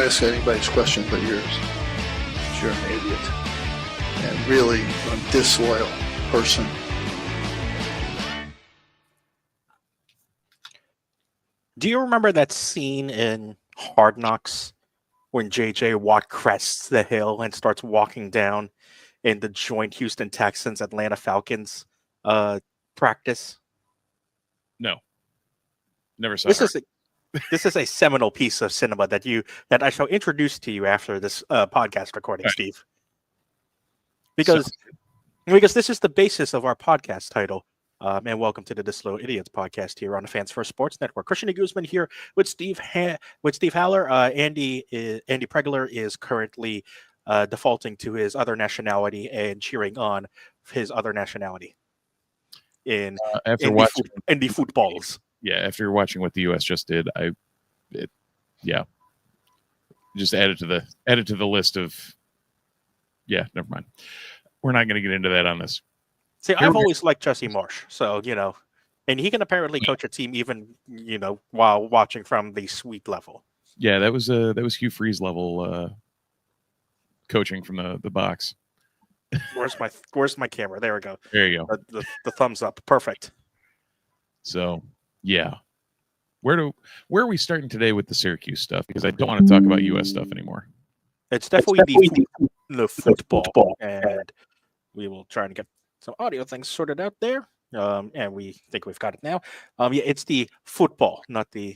ask anybody's question but yours. You're an idiot. And really a disloyal person. Do you remember that scene in Hard Knocks when J.J. Watt crests the hill and starts walking down in the joint Houston Texans Atlanta Falcons practice? No, never saw This it. This is a seminal piece of cinema that I shall introduce to you after this podcast recording, Okay. Steve. Because this is the basis of our podcast title. And welcome to the Disloyal Idiots Podcast here on the Fans First Sports Network. Christian Guzman here with Steve Haller. Andy Pregler is currently defaulting to his other nationality and cheering on his other nationality in the footballs. Yeah, after watching what the U.S. just did, just added to the list of. Yeah, never mind. We're not going to get into that on this. See, I've always liked Jesse Marsh, so and he can apparently coach a team even while watching from the suite level. Yeah, that was Hugh Freeze level coaching from the box. Where's my camera? There we go. There you go. The thumbs up, perfect. So yeah, where are we starting today with the Syracuse stuff? Because I don't want to talk about U.S. stuff anymore. It's definitely the football, and we will try and get some audio things sorted out there. And we think we've got it now. Yeah, it's the football, not the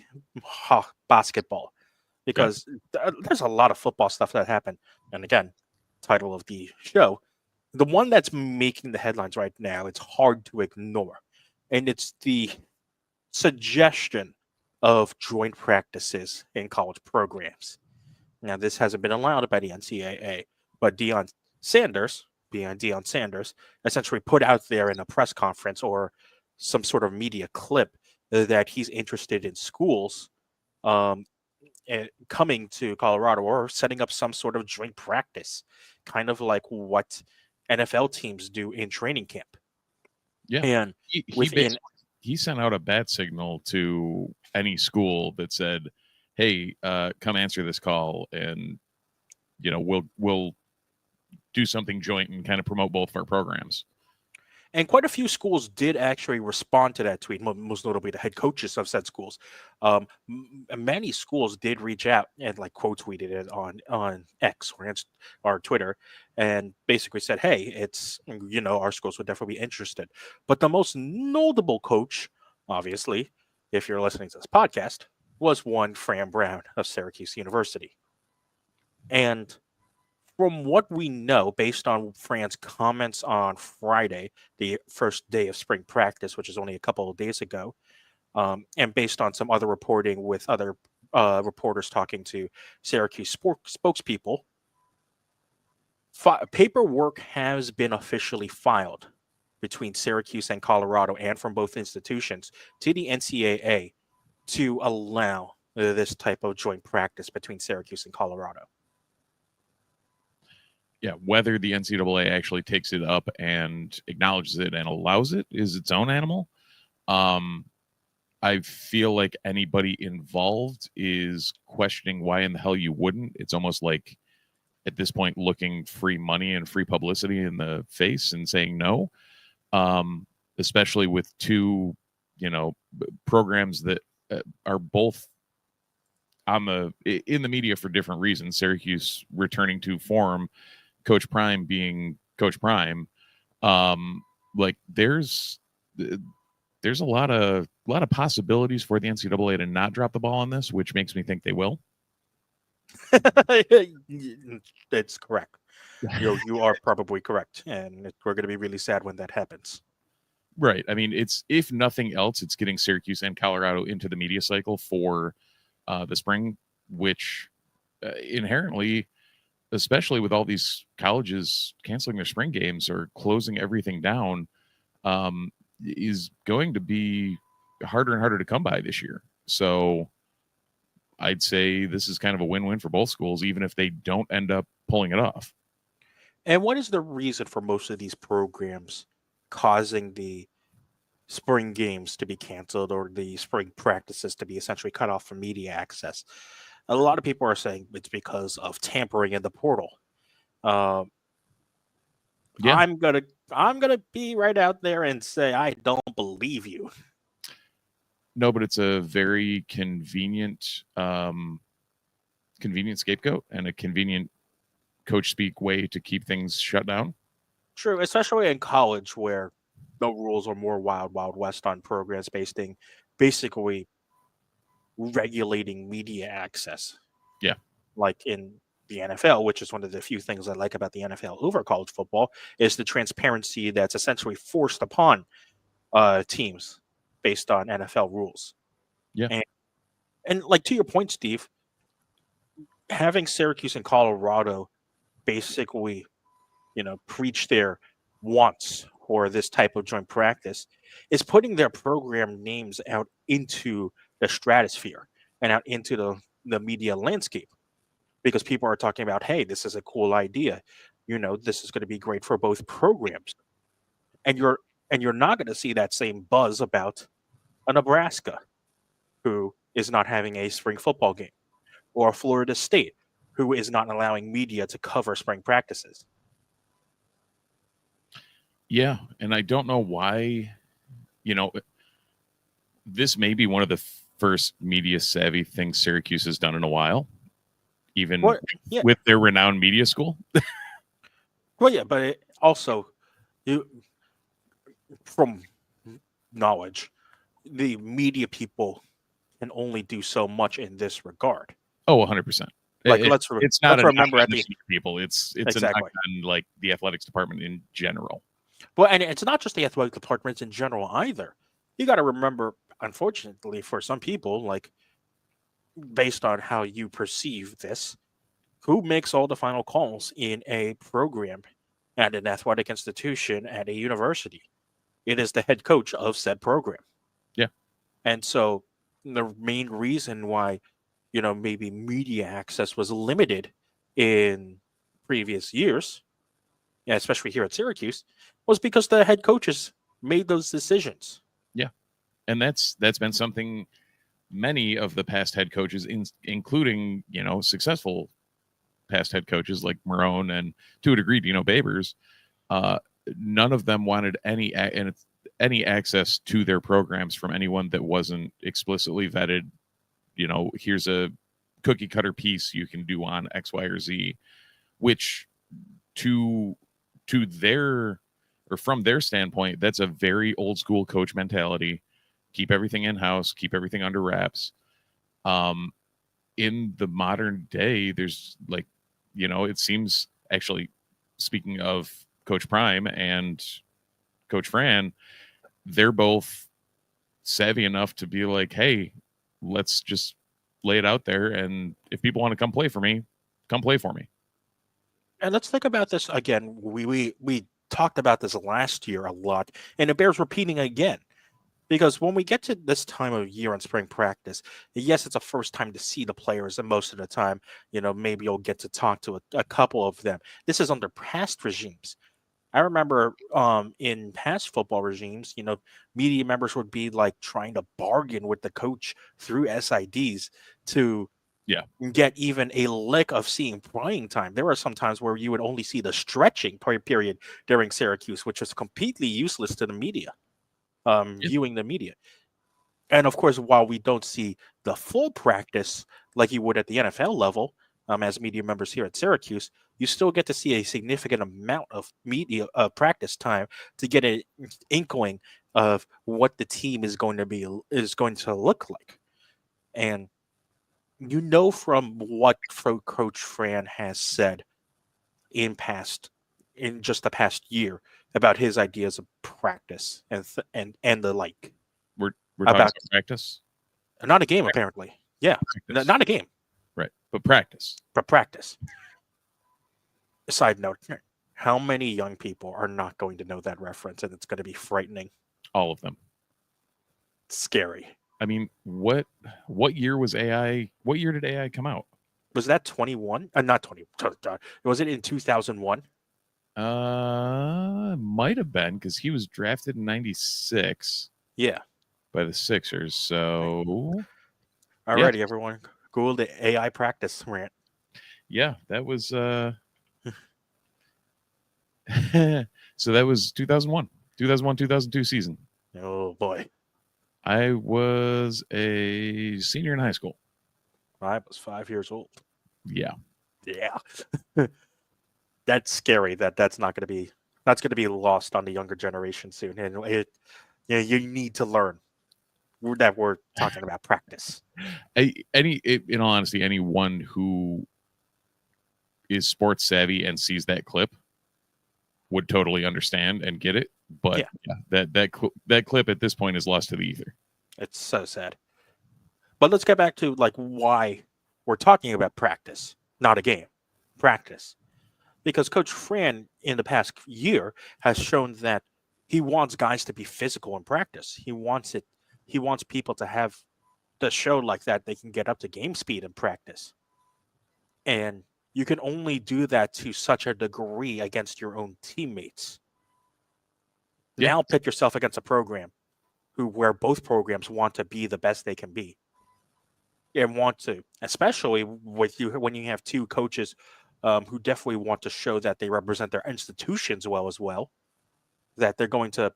basketball, because there's a lot of football stuff that happened. And again, title of the show, the one that's making the headlines right now, it's hard to ignore, and it's the suggestion of joint practices in college programs. Now, this hasn't been allowed by the NCAA, but Deion Sanders essentially put out there in a press conference or some sort of media clip that he's interested in schools coming to Colorado or setting up some sort of joint practice, kind of like what NFL teams do in training camp. Yeah, and he sent out a bat signal to any school that said, "Hey, come answer this call, and we'll do something joint and kind of promote both of our programs." And quite a few schools did actually respond to that tweet, most notably the head coaches of said schools. Many schools did reach out and quote tweeted it on X or Twitter and basically said, hey, it's, our schools would definitely be interested. But the most notable coach, obviously, if you're listening to this podcast, was one Fran Brown of Syracuse University. And from what we know, based on Fran's comments on Friday, the first day of spring practice, which is only a couple of days ago, and based on some other reporting with other reporters talking to Syracuse spokespeople, paperwork has been officially filed between Syracuse and Colorado and from both institutions to the NCAA to allow this type of joint practice between Syracuse and Colorado. Yeah, whether the NCAA actually takes it up and acknowledges it and allows it is its own animal. I feel like anybody involved is questioning why in the hell you wouldn't. It's almost like at this point looking free money and free publicity in the face and saying no, especially with two, programs that are both in the media for different reasons. Syracuse returning to form, Coach Prime being Coach Prime. There's a lot of possibilities for the NCAA to not drop the ball on this, which makes me think they will. That's correct. You are probably correct, and we're going to be really sad when that happens. Right. I mean, it's, if nothing else, it's getting Syracuse and Colorado into the media cycle for the spring, which inherently, especially with all these colleges canceling their spring games or closing everything down, is going to be harder and harder to come by this year. So I'd say this is kind of a win-win for both schools, even if they don't end up pulling it off. And what is the reason for most of these programs causing the spring games to be canceled or the spring practices to be essentially cut off from media access? A lot of people are saying it's because of tampering in the portal. Um, Yeah. I'm gonna be right out there and say I don't believe you. No, but it's a very convenient scapegoat and a convenient coach speak way to keep things shut down. True, especially in college where the rules are more wild west on programs basically regulating media access. Yeah. Like in the NFL, which is one of the few things I like about the NFL over college football, is the transparency that's essentially forced upon teams based on NFL rules. Yeah. And like to your point, Steve, having Syracuse and Colorado basically, preach their wants for this type of joint practice is putting their program names out into the stratosphere and out into the media landscape because people are talking about, hey, this is a cool idea. This is going to be great for both programs. And you're not going to see that same buzz about a Nebraska who is not having a spring football game or a Florida State who is not allowing media to cover spring practices. Yeah, and I don't know why, this may be one of the first media savvy things Syracuse has done in a while, even with their renowned media school. Well, yeah, but also, from knowledge, the media people can only do so much in this regard. Oh, 100%. Like, it's not remember at the people. It's exactly. a knock on like the athletics department in general. Well, and it's not just the athletic departments in general either. You got to remember, unfortunately, for some people, like based on how you perceive this, who makes all the final calls in a program at an athletic institution at a university? It is the head coach of said program. Yeah. And so the main reason why, maybe media access was limited in previous years, especially here at Syracuse, was because the head coaches made those decisions. Yeah. And that's been something many of the past head coaches, including, successful past head coaches like Marone and to a degree, Babers, none of them wanted any access to their programs from anyone that wasn't explicitly vetted. Here's a cookie cutter piece you can do on X, Y, or Z, which to their or from their standpoint, that's a very old school coach mentality. Keep everything in house, keep everything under wraps. In the modern day, there's like, it seems actually, speaking of Coach Prime and Coach Fran, they're both savvy enough to be like, hey, let's just lay it out there. And if people want to come play for me, come play for me. And let's think about this again. We talked about this last year a lot, and it bears repeating again. Because when we get to this time of year in spring practice, yes, it's a first time to see the players, and most of the time, maybe you'll get to talk to a couple of them. This is under past regimes. I remember in past football regimes, media members would be like trying to bargain with the coach through SIDs to get even a lick of seeing playing time. There were some times where you would only see the stretching period during Syracuse, which was completely useless to the media. Viewing the media. And of course, while we don't see the full practice like you would at the NFL level, as media members here at Syracuse, you still get to see a significant amount of media practice time to get an inkling of what the team is going to look like. And from what Coach Fran has said in just the past year about his ideas of practice and the like. We're talking about practice? Not a game, apparently. Yeah, not a game. Right, but practice. But practice. Side note, how many young people are not going to know that reference, and it's going to be frightening? All of them. Scary. I mean, what year was AI? What year did AI come out? Was that 21? Not 20. Was it in 2001? Might have been, because he was drafted in 96. Yeah. By the Sixers. So alrighty, everyone. Google the AI practice rant. Yeah, that was so that was 2001, 2002 season. Oh boy, I was a senior in high school. I was 5 years old. Yeah. Yeah, that's scary. That's not going to be lost on the younger generation soon. And you need to learn that we're talking about practice. In all honesty, anyone who is sports savvy and sees that clip would totally understand and get it. But yeah, that clip at this point is lost to the ether. It's so sad. But let's get back to like why we're talking about practice, not a game. Practice. Because Coach Fran in the past year has shown that he wants guys to be physical in practice. He wants people to have the show like that they can get up to game speed in practice. And you can only do that to such a degree against your own teammates. Yeah. Now pit yourself against a program where both programs want to be the best they can be. And want to, especially with you when you have two coaches who definitely want to show that they represent their institutions well, that they're going to,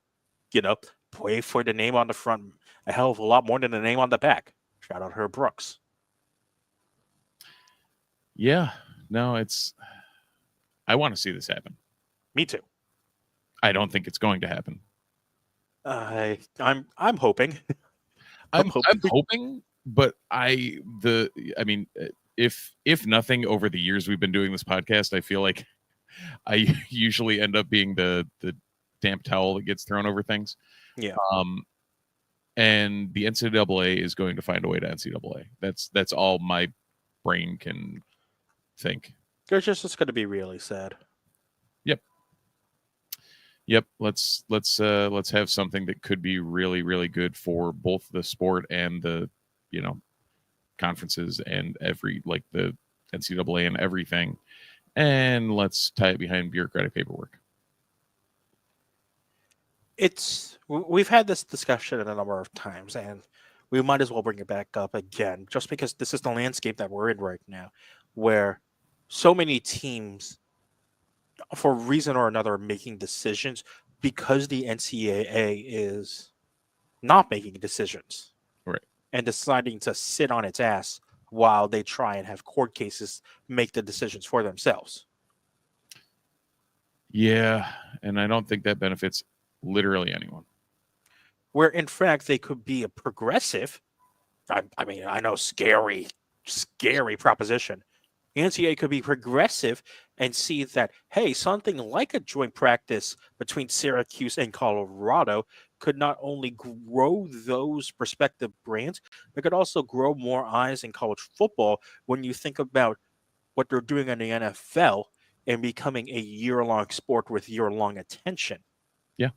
play for the name on the front a hell of a lot more than the name on the back. Shout out Herb Brooks. Yeah, no, I want to see this happen. Me too. I don't think it's going to happen. I'm hoping. I'm hoping, but if nothing, over the years we've been doing this podcast, I feel like I usually end up being the damp towel that gets thrown over things. Yeah. And the NCAA is going to find a way to NCAA. That's all my brain can think. It's just going to be really sad. Yep. Let's have something that could be really, really good for both the sport and the, conferences and the NCAA and everything. And let's tie it behind bureaucratic paperwork. We've had this discussion a number of times, and we might as well bring it back up again, just because this is the landscape that we're in right now, where so many teams, for a reason or another, are making decisions because the NCAA is not making decisions, right, and deciding to sit on its ass while they try and have court cases make the decisions for themselves. Yeah, and I don't think that benefits literally anyone. Where in fact they could be a progressive. I mean, I know, scary proposition. The NCAA could be progressive and see that, hey, something like a joint practice between Syracuse and Colorado could not only grow those respective brands, but could also grow more eyes in college football when you think about what they're doing in the NFL and becoming a year-long sport with year-long attention. Yeah.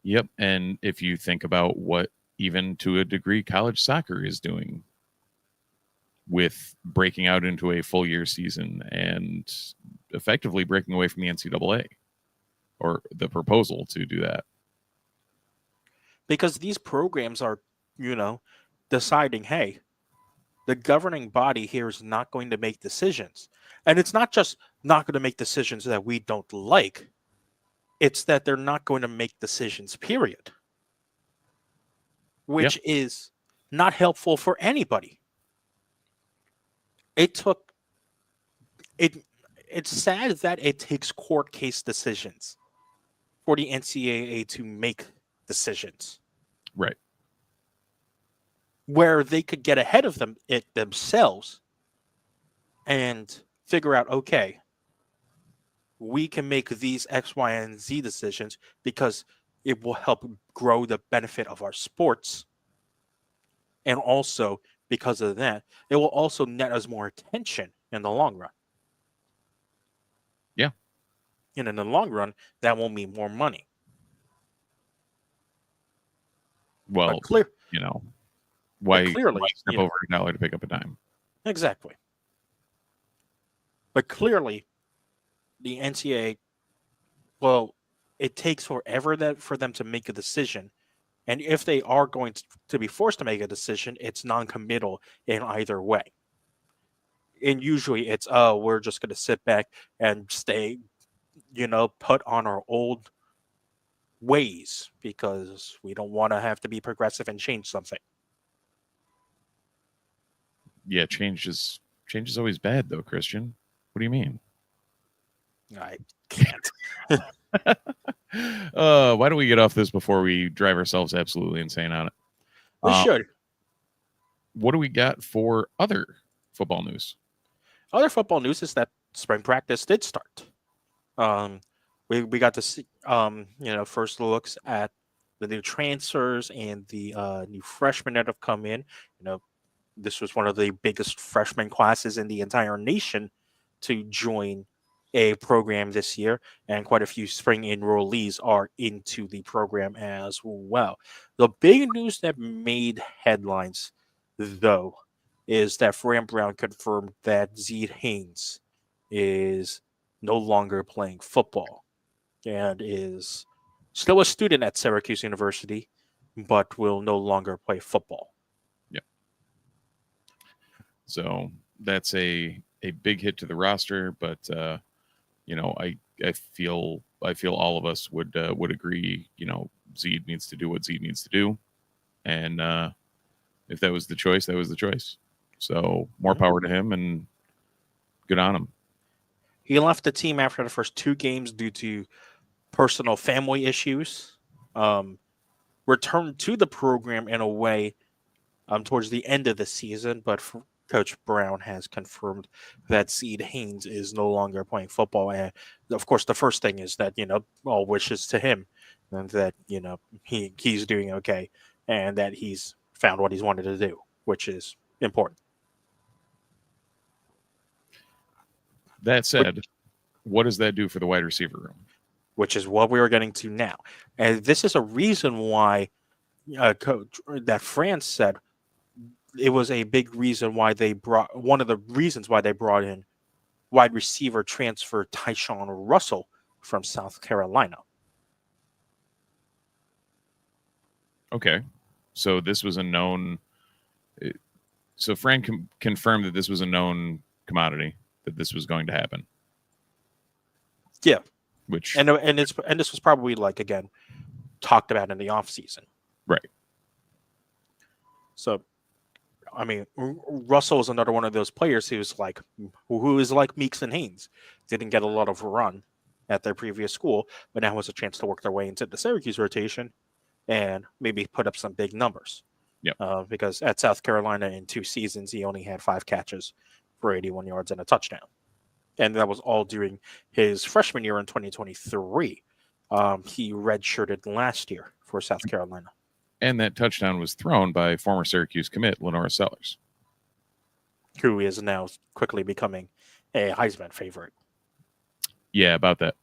Yep. And if you think about what, even to a degree, college soccer is doing with breaking out into a full year season and effectively breaking away from the NCAA, or the proposal to do that. Because these programs are, deciding, hey, the governing body here is not going to make decisions. And it's not just not going to make decisions that we don't like. It's that they're not going to make decisions, period. Which is not helpful for anybody. It's sad that it takes court case decisions for the NCAA to make decisions. Right. Where they could get ahead of themselves and figure out, okay, we can make these X, Y, and Z decisions because it will help grow the benefit of our sports. And also, because of that, it will also net us more attention in the long run. Yeah. And in the long run, that will mean more money. Well, why step over $1 to pick up a dime? Exactly. But clearly, the NCAA, it takes forever for them to make a decision, And if they are going to be forced to make a decision, it's non-committal in either way. And usually it's, oh, we're just going to sit back and stay, put on our old ways because we don't want to have to be progressive and change something. Yeah, change is always bad, though, Christian. What do you mean? I can't. Why don't we get off this before we drive ourselves absolutely insane on it? We should. What do we got for other football news? Other football news is that spring practice did start. We got to see first looks at the new transfers and the new freshmen that have come in. This was one of the biggest freshman classes in the entire nation to join a program this year, and quite a few spring enrollees are into the program as well. The big news that made headlines, though, is that Fran Brown confirmed that Zeed Haynes is no longer playing football and is still a student at Syracuse University, but will no longer play football. Yeah. So that's a big hit to the roster, but I feel all of us would agree. Zeed needs to do what Zeed needs to do, and if that was the choice, that was the choice. So more power to him, and good on him. He left the team after the first 2 games due to personal family issues. Returned to the program in a way towards the end of the season, but Coach Brown has confirmed that Zeed Haynes is no longer playing football. And of course, the first thing is that, all wishes to him and that, he's doing okay and that he's found what he's wanted to do, which is important. That said, what does that do for the wide receiver room? Which is what we are getting to now. And this is a reason why Coach that France said it was a big reason why one of the reasons why they brought in wide receiver transfer Tyshawn Russell from South Carolina. Okay. So this was a known. So Fran confirmed that this was a known commodity, that this was going to happen. Yeah. Which and this was probably again talked about in the off season. Right. So, I mean, Russell is another one of those players who is like Meeks and Haynes. Didn't get a lot of run at their previous school, but now has a chance to work their way into the Syracuse rotation and maybe put up some big numbers. Yeah. Because at South Carolina in 2 seasons, he only had 5 catches for 81 yards and a touchdown. And that was all during his freshman year in 2023. He redshirted last year for South Carolina. And that touchdown was thrown by former Syracuse commit Lenora Sellers, who is now quickly becoming a Heisman favorite. Yeah, about that.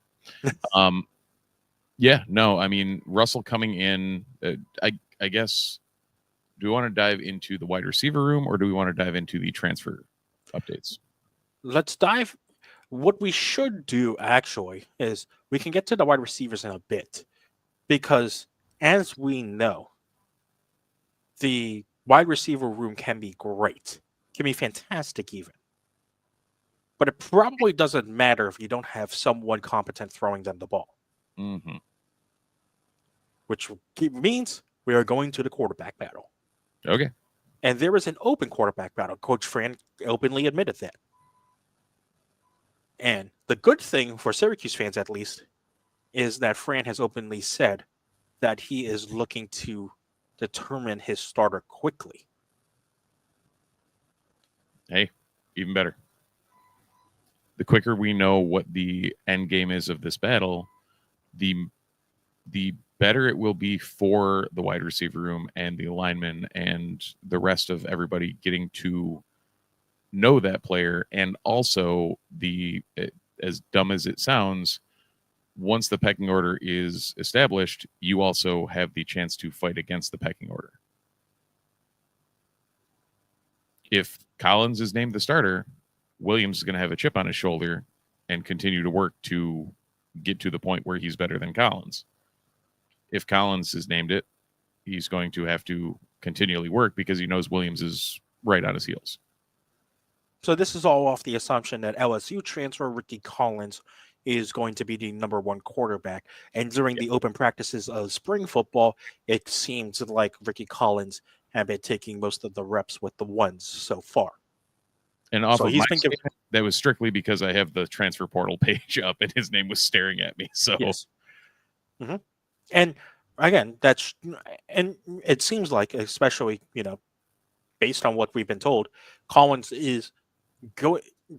Yeah, no, I mean, Russell coming in, I guess, do we want to dive into the wide receiver room or do we want to dive into the transfer updates? Let's dive. What we should do, actually, is we can get to the wide receivers in a bit. Because, as we know, the wide receiver room can be great. Can be fantastic, even. But it probably doesn't matter if you don't have someone competent throwing them the ball. Mm-hmm. Which means we are going to the quarterback battle. Okay. And there is an open quarterback battle. Coach Fran openly admitted that. And the good thing for Syracuse fans, at least, is that Fran has openly said that he is looking to determine his starter quickly. Hey, even better. The quicker we know what the end game is of this battle, the better it will be for the wide receiver room and the linemen and the rest of everybody getting to know that player. And also, as dumb as it sounds, once the pecking order is established, you also have the chance to fight against the pecking order. If Collins is named the starter, Williams is going to have a chip on his shoulder and continue to work to get to the point where he's better than Collins. If Collins is named it, he's going to have to continually work because he knows Williams is right on his heels. So this is all off the assumption that LSU transfer Ricky Collins is going to be the number one quarterback. And during the open practices of spring football, it seems like Ricky Collins had been taking most of the reps with the ones so far. And off So of he's my been given- statement, that was strictly because I have the transfer portal page up and his name was staring at me. So Yes. And again, and it seems like, especially, based on what we've been told, Collins is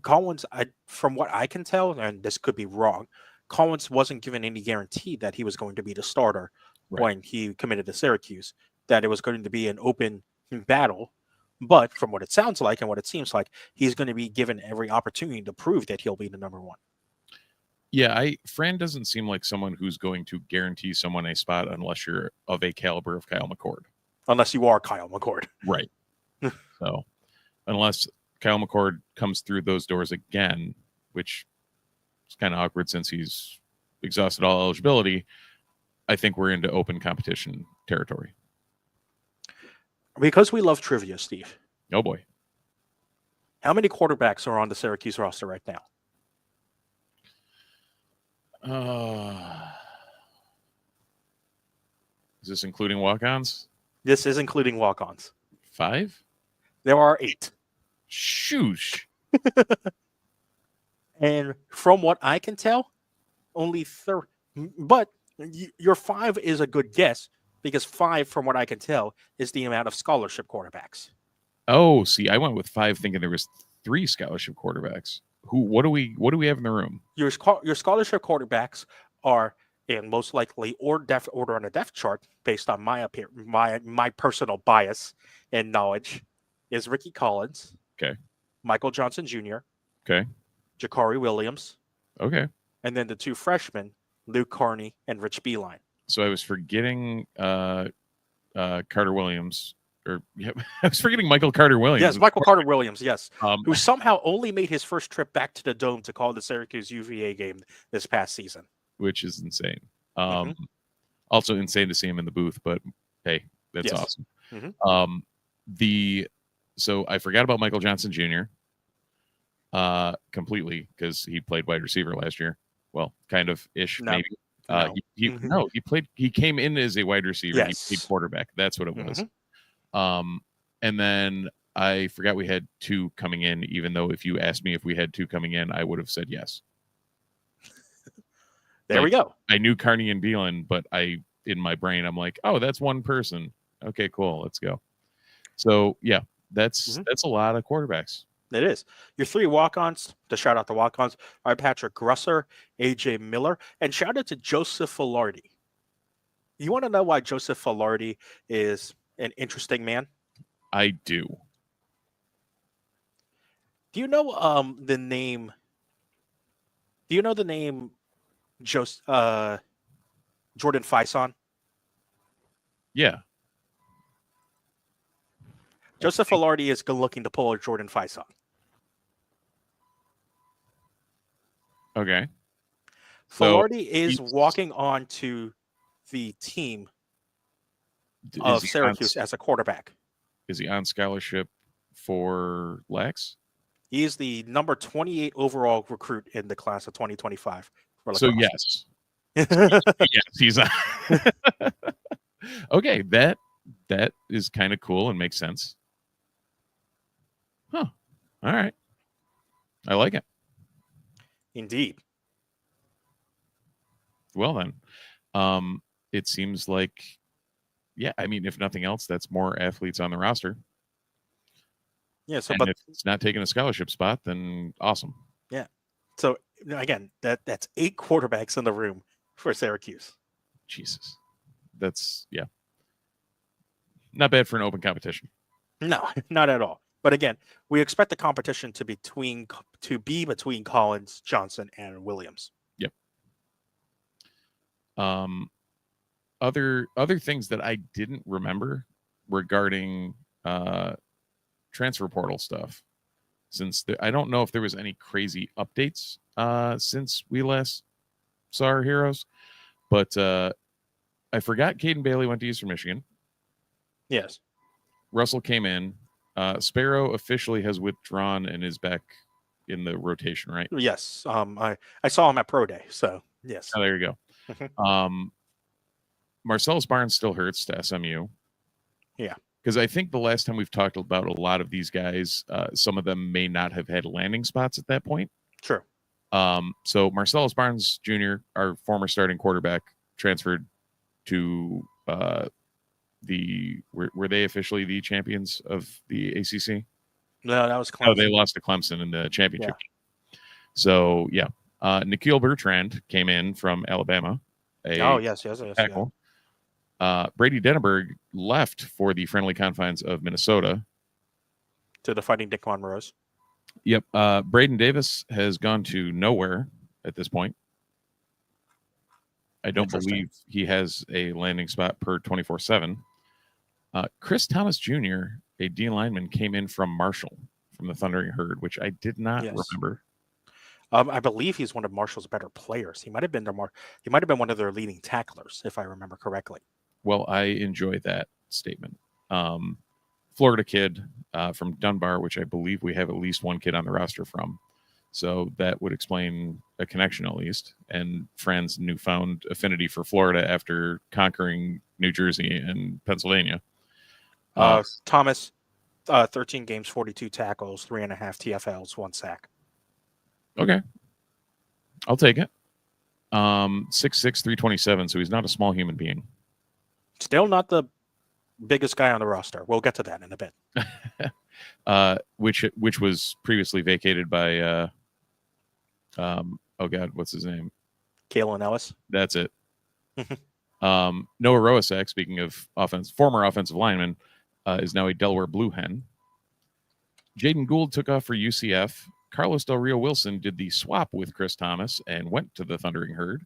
Collins, from what I can tell, and this could be wrong, Collins wasn't given any guarantee that he was going to be the starter when he committed to Syracuse, that it was going to be an open battle. But from what it sounds like and what it seems like, he's going to be given every opportunity to prove that he'll be the number one. Yeah, Fran doesn't seem like someone who's going to guarantee someone a spot unless you're of a caliber of Kyle McCord. Unless you are Kyle McCord. Right. So unless Kyle McCord comes through those doors again, which is kind of awkward since he's exhausted all eligibility, I think we're into open competition territory. Because we love trivia, Steve. Oh, boy. How many quarterbacks are on the Syracuse roster right now? Is this including walk-ons? This is including walk-ons. 5? There are 8. Shoosh. And from what I can tell, only 3. But your 5 is a good guess because 5, from what I can tell, is the amount of scholarship quarterbacks. Oh, see, I went with 5 thinking there was 3 scholarship quarterbacks. What do we have in the room? Your scholarship quarterbacks are in most likely order on a depth chart based on my personal bias and knowledge is Ricky Collins. Okay. Michael Johnson Jr. Okay. Jakari Williams. Okay. And then the 2 freshmen, Luke Carney and Rich Beeline. So I was forgetting Carter Williams. I was forgetting Michael Carter Williams. Yes, Michael Carter Williams, yes. Who Who somehow only made his first trip back to the Dome to call the Syracuse UVA game this past season. Which is insane. Also insane to see him in the booth, but hey, that's awesome. So I forgot about Michael Johnson Jr. Completely because he played wide receiver last year. Well, kind of ish, maybe. No. He came in as a wide receiver. Yes. He played quarterback. That's what it was. And then I forgot we had 2 coming in, even though if you asked me if we had 2 coming in, I would have said yes. There we go. I knew Carney and Beelan, but in my brain, I'm like, oh, that's one person. Okay, cool. Let's go. So yeah, that's a lot of quarterbacks. It is. Your 3 walk-ons, to shout out the walk-ons, are Patrick Grusser, AJ Miller, and shout out to Joseph Filardi. You want to know why Joseph Filardi is an interesting man? I do. Do you know the name? Do you know the name Jordan Faison? Yeah. Joseph Filardi is looking to pull a Jordan Faison. Okay. Filardi is walking on to the team of Syracuse as a quarterback. Is he on scholarship for Lex? He is the number 28 overall recruit in the class of 2025. So yes. Yes, he's on. Okay, that is kind of cool and makes sense. Huh. All right. I like it. Indeed. Well then, it seems like, yeah, I mean, if nothing else, that's more athletes on the roster. Yeah, so and if it's not taking a scholarship spot, then awesome. Yeah. So again, that's 8 quarterbacks in the room for Syracuse. Jesus. That's not bad for an open competition. No, not at all. But again, we expect the competition to be between Collins, Johnson, and Williams. Yep. Other things that I didn't remember regarding transfer portal stuff, since I don't know if there was any crazy updates since we last saw our heroes, but I forgot Caden Bailey went to Eastern Michigan. Yes. Russell came in. Sparrow officially has withdrawn and is back in the rotation, right? Yes. I saw him at Pro Day, so yes. Oh, there you go. Mhm. Marcellus Barnes still hurts to SMU. Yeah. Because I think the last time we've talked about a lot of these guys, some of them may not have had landing spots at that point. True. So Marcellus Barnes Jr., our former starting quarterback, transferred to were they officially the champions of the ACC? No, that was Clemson. No, they lost to Clemson in the championship. Yeah. So yeah, Nikhil Bertrand came in from Alabama. Yes, tackle. Yeah. Brady Denneberg left for the friendly confines of Minnesota to the Fighting Dick Monroes. Yep. Braden Davis has gone to nowhere at this point. I don't believe he has a landing spot per 24/7. Chris Thomas Jr., a D lineman, came in from Marshall from the Thundering Herd, which I did not remember. I believe he's one of Marshall's better players. He might have been one of their leading tacklers, if I remember correctly. Well, I enjoy that statement. Florida kid from Dunbar, which I believe we have at least one kid on the roster from. So that would explain a connection at least, and Fran's newfound affinity for Florida after conquering New Jersey and Pennsylvania. Thomas, 13 games, 42 tackles, 3.5 TFLs, 1 sack. Okay. I'll take it. 6'6", 327, so he's not a small human being. Still not the biggest guy on the roster. We'll get to that in a bit. Which was previously vacated by what's his name? Kalen Ellis. That's it. Noah Roasak, speaking of former offensive lineman, is now a Delaware Blue Hen. Jaden Gould took off for UCF. Carlos Del Rio Wilson did the swap with Chris Thomas and went to the Thundering Herd.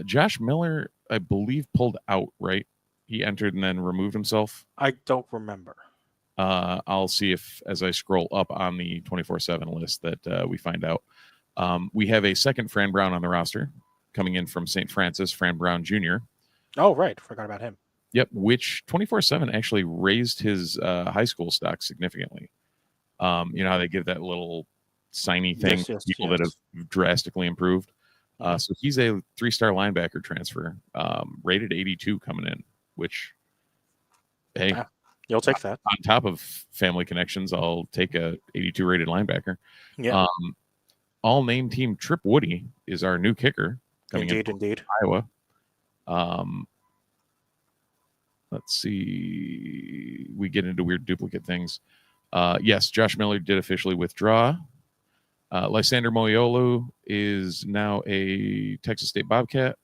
Josh Miller, I believe, pulled out, right? He entered and then removed himself. I don't remember. I'll see if, as I scroll up on the 24/7 list, that we find out. We have a second Fran Brown on the roster coming in from St. Francis, Fran Brown Jr. Oh, right. Forgot about him. Yep, which 24/7 actually raised his high school stock significantly. You know how they give that little signy thing for people that have drastically improved. So he's a 3-star linebacker transfer, rated 82 coming in, which, hey, you'll take that. On top of family connections, I'll take a 82 rated linebacker. Yeah. All name team Trip Woody is our new kicker coming in from Iowa. Let's see. We get into weird duplicate things. Yes, Josh Miller did officially withdraw. Lysander Moyolu is now a Texas State Bobcat.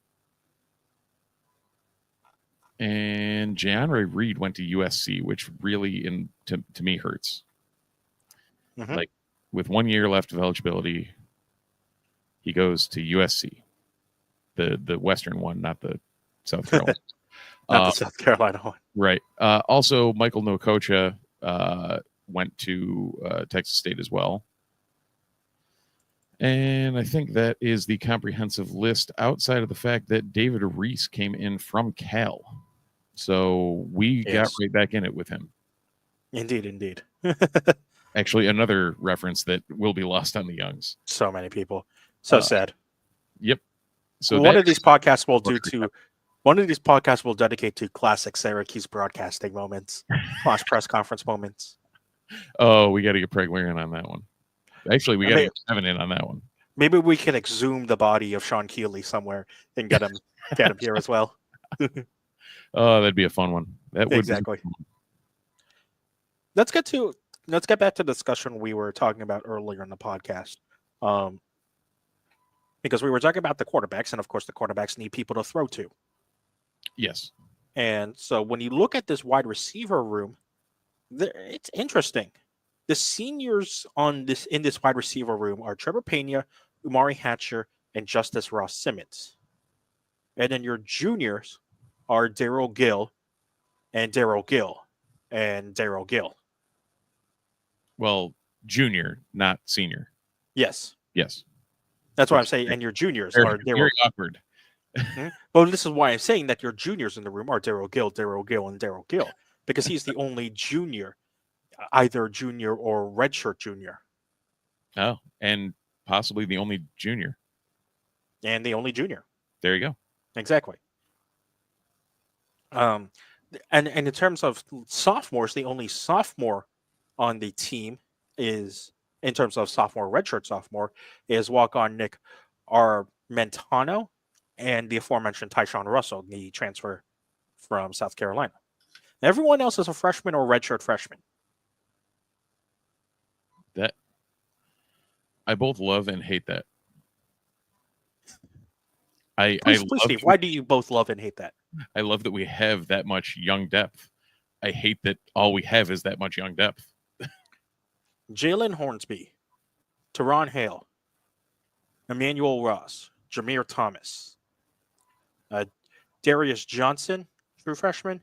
And Jeanre Reed went to USC, which really, to me, hurts. Mm-hmm. Like, with 1 year left of eligibility, he goes to USC, the Western one, not the South Carolina. Not the South Carolina one. Right. Also, Michael Nokocha went to Texas State as well. And I think that is the comprehensive list outside of the fact that David Reese came in from Cal. So we got right back in it with him. Indeed. Actually, another reference that will be lost on the Youngs. So many people. So sad. Yep. So one of these podcasts will dedicate to classic Syracuse broadcasting moments, / press conference moments. Oh, we got to get Craig Weirin on that one. Actually, we got to get Kevin in on that one. Maybe we can exhume the body of Sean Keeley somewhere and get him here as well. Oh, that'd be a fun one. That would exactly. Let's get back to the discussion we were talking about earlier in the podcast. Because we were talking about the quarterbacks, and of course the quarterbacks need people to throw to. Yes. And so when you look at this wide receiver room, it's interesting. The seniors in this wide receiver room are Trevor Pena, Umari Hatcher, and Justice Ross Simmons. And then your juniors are Daryl Gill and Daryl Gill and Daryl Gill. Well, junior, not senior. Yes. Yes. That's what I'm saying. And your juniors are very awkward. Well, this is why I'm saying that your juniors in the room are Daryl Gill, and Daryl Gill, because he's the only junior, either junior or redshirt junior, Oh, and possibly the only junior. and the only junior. There you go. Exactly. And in terms of sophomores, the only sophomore on the team is, in terms of sophomore, redshirt sophomore, is walk-on Nick Armentano and the aforementioned Tyshawn Russell, the transfer from South Carolina. Everyone else is a freshman or redshirt freshman. That I both love and hate that. Please, Steve, why do you both love and hate that? I love that we have that much young depth. I hate that all we have is that much young depth. Jalen Hornsby, Teron Hale, Emmanuel Ross, Jameer Thomas, Darius Johnson, true freshman,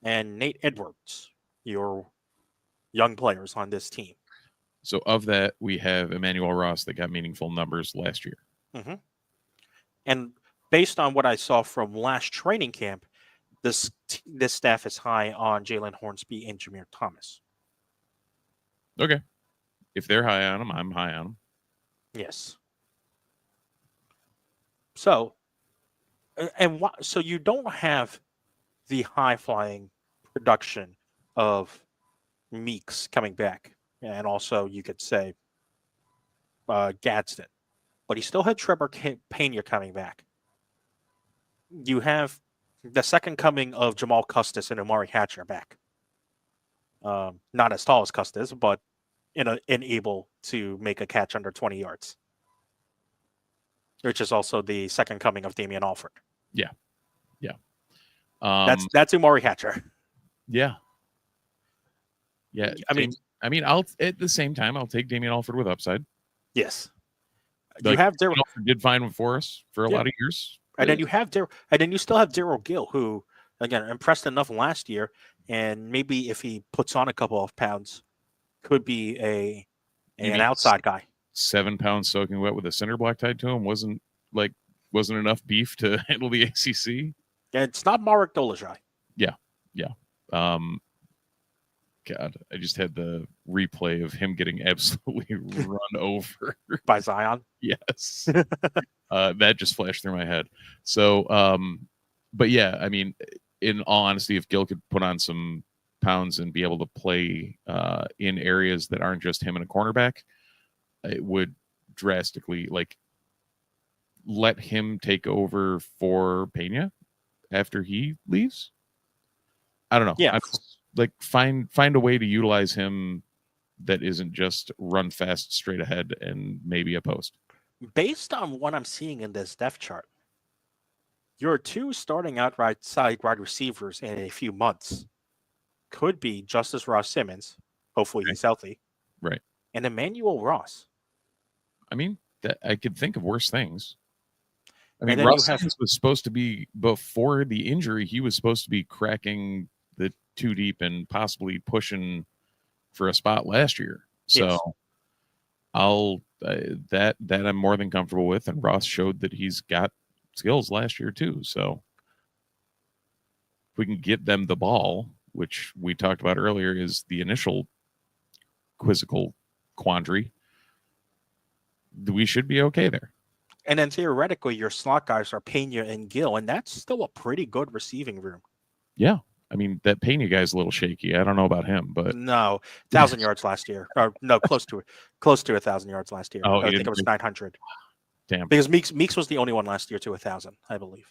and Nate Edwards, your young players on this team. So of that, we have Emmanuel Ross that got meaningful numbers last year. Mm-hmm. And based on what I saw from last training camp, this staff is high on Jalen Hornsby and Jameer Thomas. Okay. If they're high on them, I'm high on them. Yes. So, so you don't have the high-flying production of Meeks coming back, and also you could say Gadsden, but he still had Trevor Pena coming back. You have the second coming of Jamal Custis and Amari Hatcher back. Not as tall as Custis, but able to make a catch under 20 yards. Which is also the second coming of Damian Alford. Yeah. That's Amari Hatcher. Yeah. Yeah. I'll at the same time I'll take Damian Alford with upside. Yes. Like, you have Daryl. Did fine for us for a lot of years. And then you have Daryl, and then you still have Daryl Gill, who again impressed enough last year, and maybe if he puts on a couple of pounds, could be an outside guy. 7 pounds soaking wet with a cinder block tied to him wasn't enough beef to handle the ACC. Yeah, it's not Marek Dolezaj. Yeah. God, I just had the replay of him getting absolutely run over by Zion. Yes. That just flashed through my head. So, but yeah, I mean, in all honesty, if Gill could put on some pounds and be able to play in areas that aren't just him and a cornerback, it would drastically let him take over for Pena after he leaves. I don't know. Yeah. Find a way to utilize him that isn't just run fast straight ahead and maybe a post. Based on what I'm seeing in this depth chart, your two starting outside wide receivers in a few months could be Justice Ross Simmons, hopefully he's healthy, right, and Emmanuel Ross. I mean, that I could think of worse things. I mean, Ross Simmons was supposed to be, before the injury, he was supposed to be cracking the 2 deep and possibly pushing for a spot last year. So yes. I'll that I'm more than comfortable with, and Ross showed that he's got skills last year too. So if we can get them the ball, which we talked about earlier is the initial quizzical quandary, we should be okay there. And then theoretically, your slot guys are Pena and Gill, and that's still a pretty good receiving room. Yeah. I mean, that Pena guy's a little shaky. I don't know about him, but no, 1,000 yards last year, or no, close to 1,000 yards last year. Oh, I think it was 900. Damn, because Meeks was the only one last year to 1,000, I believe.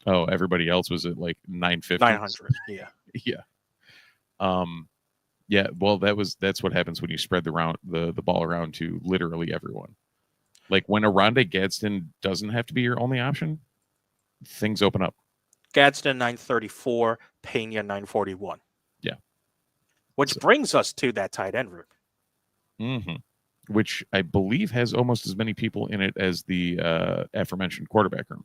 Oh, everybody else was at like 950. 900, yeah, yeah. Yeah. Well, that's what happens when you spread the ball around to literally everyone. Like when Aronde Gadsden doesn't have to be your only option, things open up. Gadsden 934, Pena 941. Yeah. Which brings us to that tight end route. Mm-hmm. Which I believe has almost as many people in it as the aforementioned quarterback room.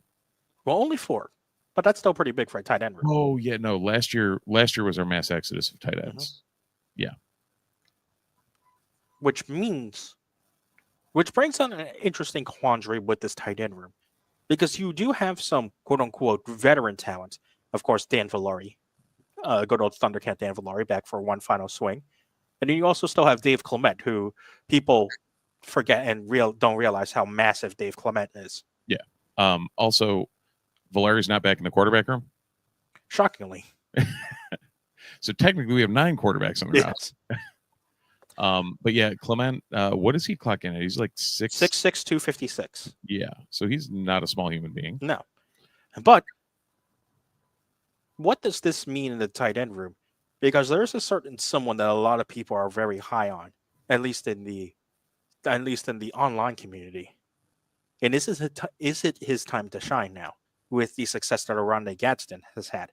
Well, only 4, but that's still pretty big for a tight end room. Oh yeah, no. Last year was our mass exodus of tight ends. Mm-hmm. Yeah. Which brings on an interesting quandary with this tight end room. because you do have some quote unquote veteran talent. Of course, Dan Villari, good old Thundercat Dan Villari, back for one final swing. And then you also still have Dave Clement, who people forget and don't realize how massive Dave Clement is. Yeah. Also, Valeri's not back in the quarterback room. Shockingly. So technically, we have 9 quarterbacks on the roster. But yeah, Clement, what does he clock in at? He's like 6'6", 256. Yeah. So he's not a small human being. No. But what does this mean in the tight end room? Because there's a certain someone that a lot of people are very high on, at least in the online community. And is it his time to shine now with the success that Oronde Gadsden has had?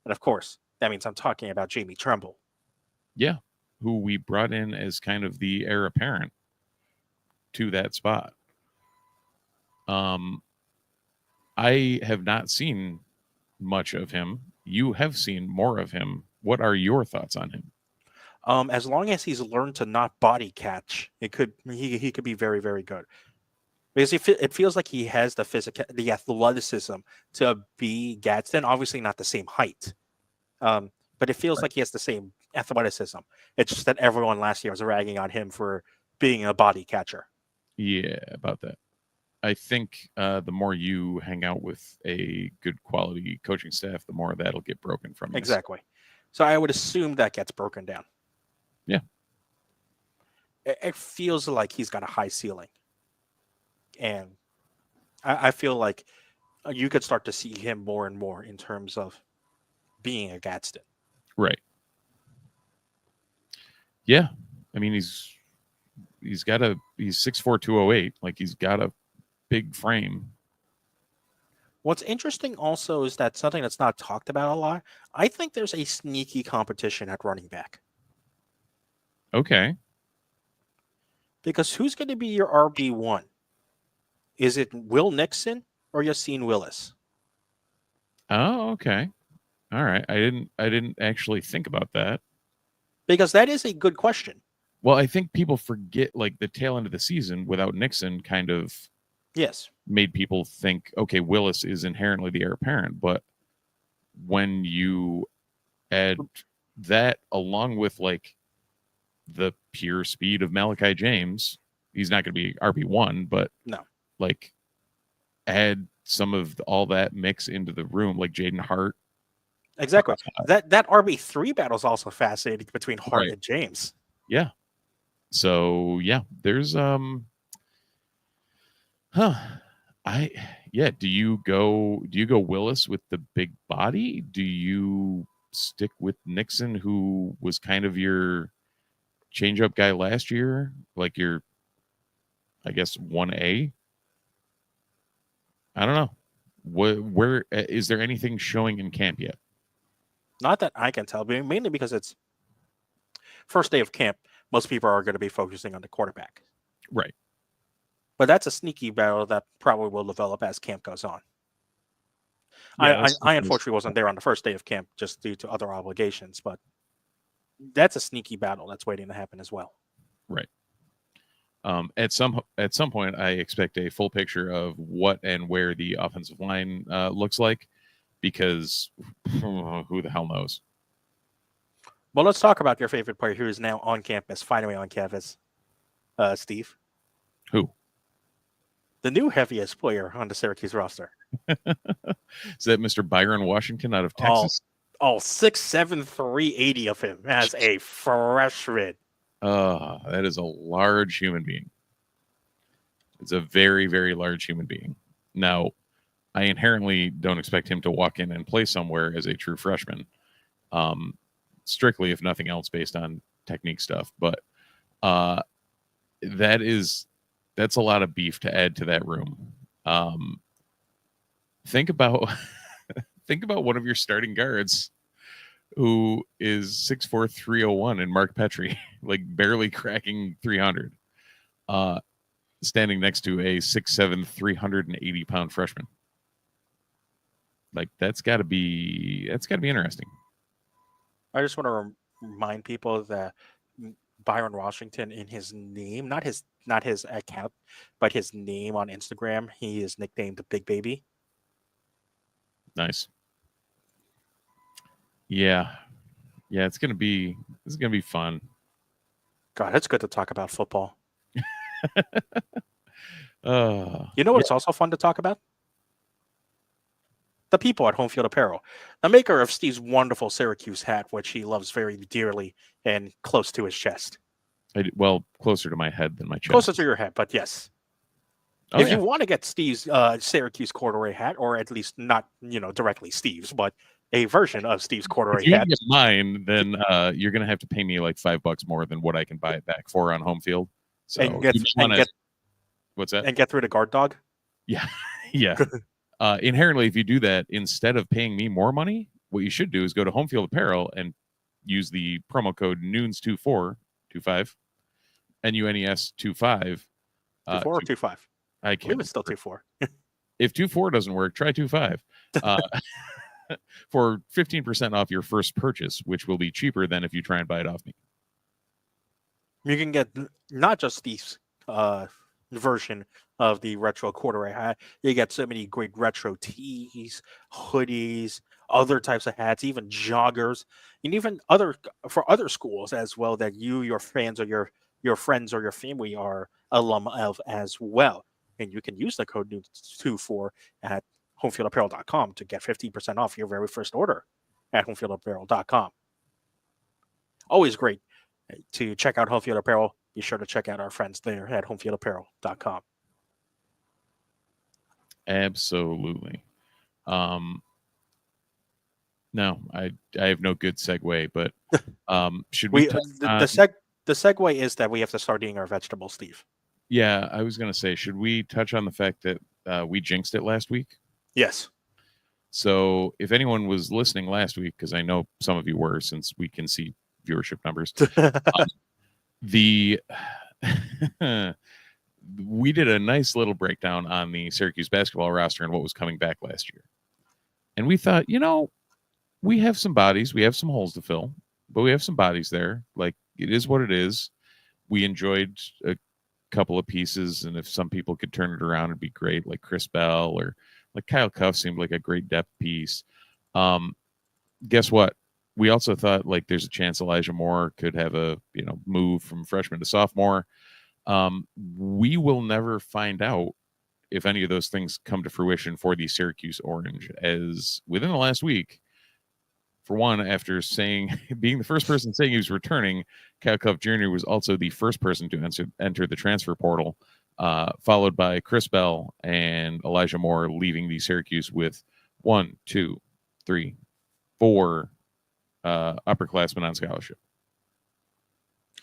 And of course, that means I'm talking about Jamie Tremble. Yeah, who we brought in as kind of the heir apparent to that spot. I have not seen much of him. You have seen more of him. What are your thoughts on him? As long as he's learned to not body catch, he could be very, very good. Because it feels like he has the athleticism to be Gadsden. Obviously, not the same height, but it feels like he has the same athleticism. It's just that everyone last year was ragging on him for being a body catcher. Yeah, about that. I think the more you hang out with a good quality coaching staff, the more that'll get broken from you. Exactly. So I would assume that gets broken down. Yeah. It feels like he's got a high ceiling. And I feel like you could start to see him more and more in terms of being a Gadsden. Right. Yeah. I mean, he's 6'4", 208. Like, he's got a big frame. What's interesting also is that something that's not talked about a lot. I think there's a sneaky competition at running back. Okay. Because who's going to be your RB1? Is it Will Nixon or Yassine Willis? Oh, okay. All right. I didn't actually think about that. Because that is a good question. Well, I think people forget, like, the tail end of the season without Nixon kind of made people think, okay, Willis is inherently the heir apparent. But when you add that along with, like, the pure speed of Malachi James, he's not going to be RB1, but no, like, add some of all that mix into the room, like Jaden Hart. Exactly. That RB3 battle is also fascinating between Hart and James. Yeah. So yeah, there's do you go Willis with the big body? Do you stick with Nixon, who was kind of your change-up guy last year, like your, I guess, 1A? I don't know. Where is there anything showing in camp yet? Not that I can tell, but mainly because it's first day of camp. Most people are going to be focusing on the quarterback. Right. But that's a sneaky battle that probably will develop as camp goes on. Yeah, I unfortunately wasn't there on the first day of camp just due to other obligations, but that's a sneaky battle that's waiting to happen as well. Right. At some point, I expect a full picture of what and where the offensive line looks like, because who the hell knows? Well, let's talk about your favorite player who is now on campus, finally on campus, Steve. Who? The new heaviest player on the Syracuse roster. Is that Mr. Byron Washington out of Texas? 6'7", 380 of him as a freshman. That is a large human being. It's a very, very large human being. Now, I inherently don't expect him to walk in and play somewhere as a true freshman. Strictly, if nothing else, based on technique stuff. But that's a lot of beef to add to that room. Think about one of your starting guards who is 6'4", 301 and Mark Petrie, like barely cracking 300, standing next to a 6'7", 380-pound freshman. Like, that's got to be interesting. I just want to remind people that Byron Washington in his name, not his account, but his name on Instagram. He is nicknamed the Big Baby. Nice. Yeah. This is gonna be fun. God, it's good to talk about football. You know what's also fun to talk about? The people at Home Field Apparel, the maker of Steve's wonderful Syracuse hat, which he loves very dearly and close to his chest. Well, closer to my head than my chest. Closer to your head, but yes. Oh, if you want to get Steve's Syracuse corduroy hat, or at least not, directly Steve's, but a version of Steve's corduroy if you hat. Get mine, then you're gonna have to pay me like $5 more than what I can buy it back for on Home Field. So what's that? And get through the guard dog. Yeah, yeah. Inherently, if you do that, instead of paying me more money, what you should do is go to Home Field Apparel and use the promo code NUNES25, NUNES25. 24 or 25? I believe it's still 24. If 24 doesn't work, try 25. For 15% off your first purchase, which will be cheaper than if you try and buy it off me. You can get not just Steve's version of the retro corduroy hat. You get so many great retro tees, hoodies, other types of hats, even joggers, and even for other schools as well that your fans or your friends or your family are alum of as well. And you can use the code NUNES24 at homefieldapparel.com to get 15% off your very first order at homefieldapparel.com. Always great to check out Home Field Apparel. Be sure to check out our friends there at homefieldapparel.com. Absolutely. No, I have no good segue, but should we? The segue is that we have to start eating our vegetables, Steve. Yeah, I was going to say, should we touch on the fact that we jinxed it last week? Yes. So if anyone was listening last week, because I know some of you were, since we can see viewership numbers, we did a nice little breakdown on the Syracuse basketball roster and what was coming back last year. And we thought, we have some bodies, we have some holes to fill, but we have some bodies there. Like, it is what it is. We enjoyed a couple of pieces, and if some people could turn it around, it'd be great, like Chris Bell or like Kyle Cuff seemed like a great depth piece. Guess what? We also thought like there's a chance Elijah Moore could have a move from freshman to sophomore. We will never find out if any of those things come to fruition for the Syracuse Orange, as within the last week, for one, after being the first person saying he was returning, Kyle Cuff Jr. was also the first person to enter the transfer portal, followed by Chris Bell and Elijah Moore leaving the Syracuse with 1, 2, 3, 4 upperclassmen on scholarship.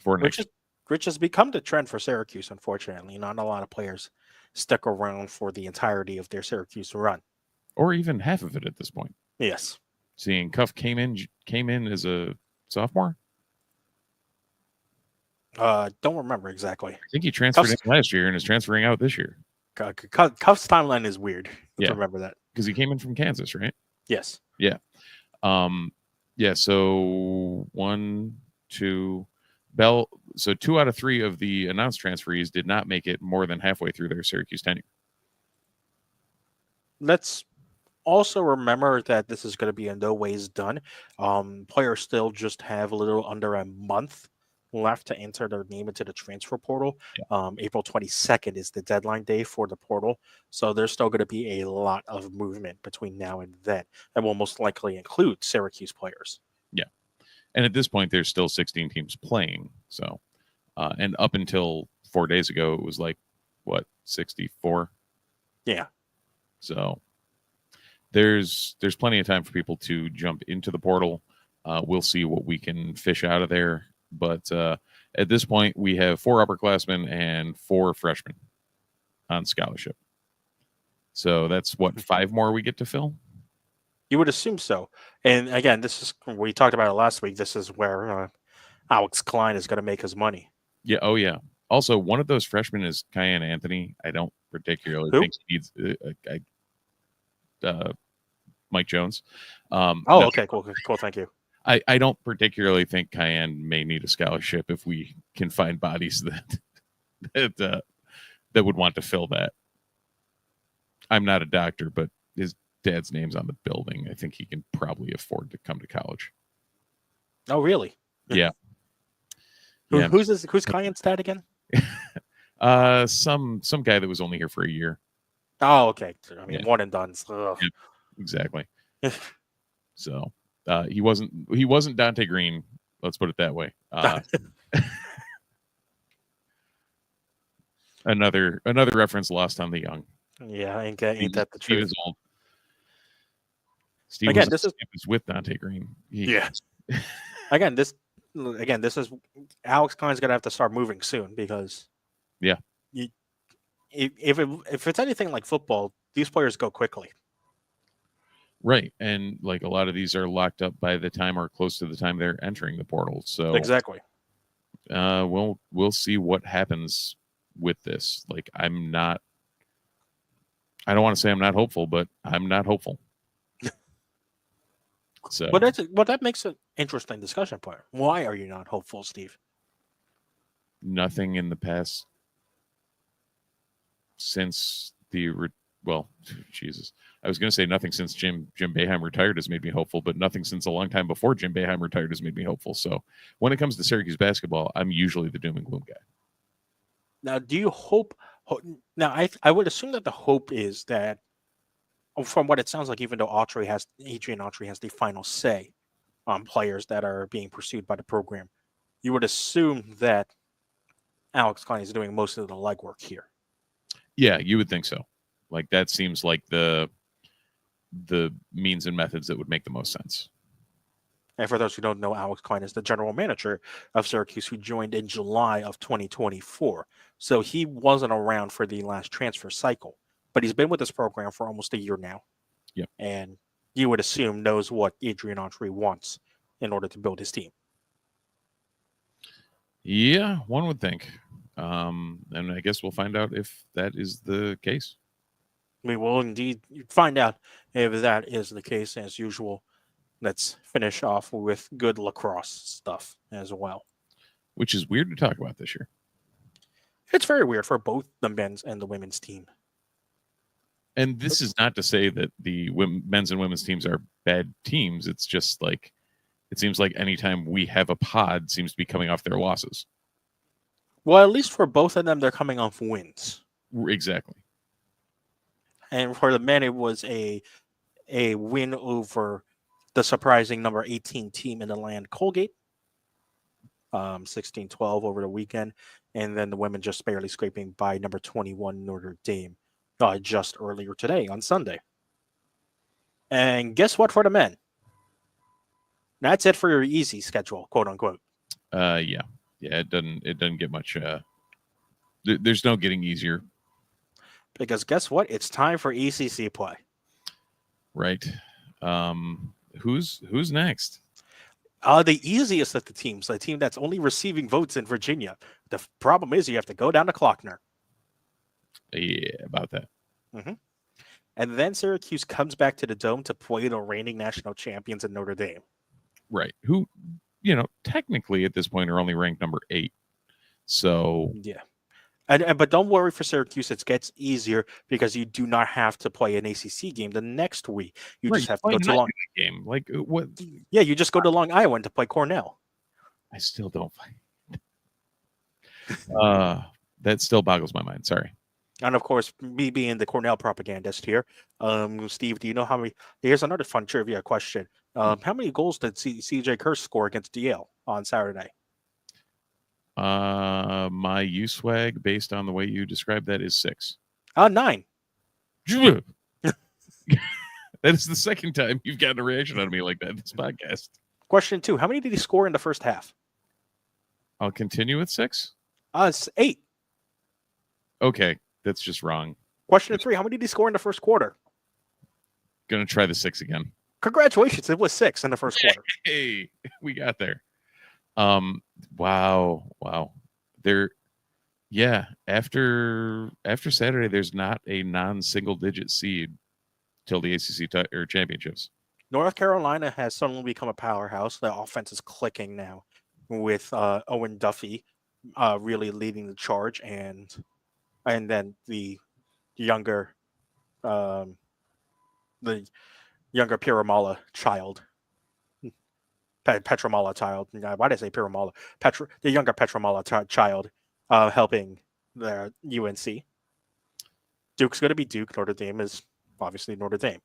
Which has become the trend for Syracuse, unfortunately. Not a lot of players stick around for the entirety of their Syracuse run. Or even half of it at this point. Yes. Seeing Cuff came in as a sophomore. Don't remember exactly. I think he transferred in last year and is transferring out this year. Cuff's timeline is weird. Yeah. Remember that because he came in from Kansas, right? Yes. Yeah. Yeah. So 1, 2, Bell. So 2 out of 3 of the announced transferees did not make it more than halfway through their Syracuse tenure. Let's also remember that this is going to be in no ways done. Players still just have a little under a month left to enter their name into the transfer portal. Yeah. April 22nd is the deadline day for the portal. So there's still going to be a lot of movement between now and then. And will most likely include Syracuse players. Yeah. And at this point, there's still 16 teams playing. So, and up until 4 days ago, it was like, 64? Yeah. So there's plenty of time for people to jump into the portal. We'll see what we can fish out of there. But at this point, we have 4 upperclassmen and 4 freshmen on scholarship. So that's 5 more we get to fill? You would assume so. And again, this is, we talked about it last week. This is where Alex Klein is going to make his money. Yeah. Oh, yeah. Also, one of those freshmen is Cayenne Anthony. I don't particularly think he needs Mike Jones. Okay. Cool. Thank you. I don't particularly think Cayenne may need a scholarship if we can find bodies that would want to fill that. I'm not a doctor, but his dad's name's on the building. I think he can probably afford to come to college. Oh, really? Yeah. Who's Cayenne's dad again? Some guy that was only here for a year. Oh, okay. I mean, one and done. Yeah, exactly. So he wasn't Dante Green. Let's put it that way. Another reference lost on the young. Yeah, ain't that the Steve truth? is old. Steve Again, this is with Dante Green. Yeah. Again, this is Alex Klein's gonna have to start moving soon because if it's anything like football, these players go quickly. Right, and like a lot of these are locked up by the time or close to the time they're entering the portal. So exactly. We'll see what happens with this. Like I don't want to say I'm not hopeful, but I'm not hopeful. So, but that makes an interesting discussion point. Why are you not hopeful, Steve? Nothing in the past since Jesus. I was going to say nothing since Jim Boeheim retired has made me hopeful, but nothing since a long time before Jim Boeheim retired has made me hopeful. So when it comes to Syracuse basketball, I'm usually the doom and gloom guy. Now, do you hope? Now, I would assume that the hope is that, from what it sounds like, even though Adrian Autry has the final say on players that are being pursued by the program, you would assume that Alex Klein is doing most of the legwork here. Yeah, you would think so. Like that seems like the means and methods that would make the most sense. And for those who don't know, Alex Klein is the general manager of Syracuse, who joined in July of 2024. So he wasn't around for the last transfer cycle, but he's been with this program for almost a year now. Yep. And you would assume knows what Adrian Autry wants in order to build his team. Yeah, one would think. And I guess we'll find out if that is the case. We will indeed find out if that is the case. As usual, let's finish off with good lacrosse stuff as well. Which is weird to talk about this year. It's very weird for both the men's and the women's team. And this is not to say that the men's and women's teams are bad teams. It's just like, it seems like anytime we have a pod seems to be coming off their losses. Well, at least for both of them, they're coming off wins. Exactly. And for the men, it was a win over the surprising number 18 team in the land, Colgate, 16-12 over the weekend. And then the women just barely scraping by number 21 Notre Dame just earlier today on Sunday. And guess what for the men? That's it for your easy schedule, quote unquote. Yeah, it doesn't get much. There's no getting easier. Because guess what? It's time for ECC play. Right. Who's next? The easiest of the teams, the team that's only receiving votes in Virginia. The problem is you have to go down to Klockner. Yeah, about that. Mm-hmm. And then Syracuse comes back to the Dome to play the reigning national champions in Notre Dame. Right. Who, technically at this point are only ranked number 8. So yeah. But don't worry for Syracuse. It gets easier because you do not have to play an ACC game the next week. You just have to go to Long game. Like what? Yeah, you just go to Long Island to play Cornell. I still don't that still boggles my mind. Sorry. And of course, me being the Cornell propagandist here, Steve, do you know how many? Here's another fun trivia question. How many goals did CJ Kerr score against Yale on Saturday? My USWAG, based on the way you described that, is 6. 9. That is the second time you've gotten a reaction out of me like that in this podcast. Question 2: how many did he score in the first half? I'll continue with 6. It's 8. Okay, that's just wrong. Question 3: how many did he score in the first quarter? Gonna try the 6 again. Congratulations! It was 6 in the first quarter. Hey, we got there. Wow. After Saturday, there's not a non-single digit seed till the ACC or championships. North Carolina has suddenly become a powerhouse. The offense is clicking now with Owen Duffy really leading the charge, and then younger um, the younger Piramala child, Petramala child. Why did I say Piramala? The younger Petramala child, helping the UNC. Duke's going to be Duke. Notre Dame is obviously Notre Dame.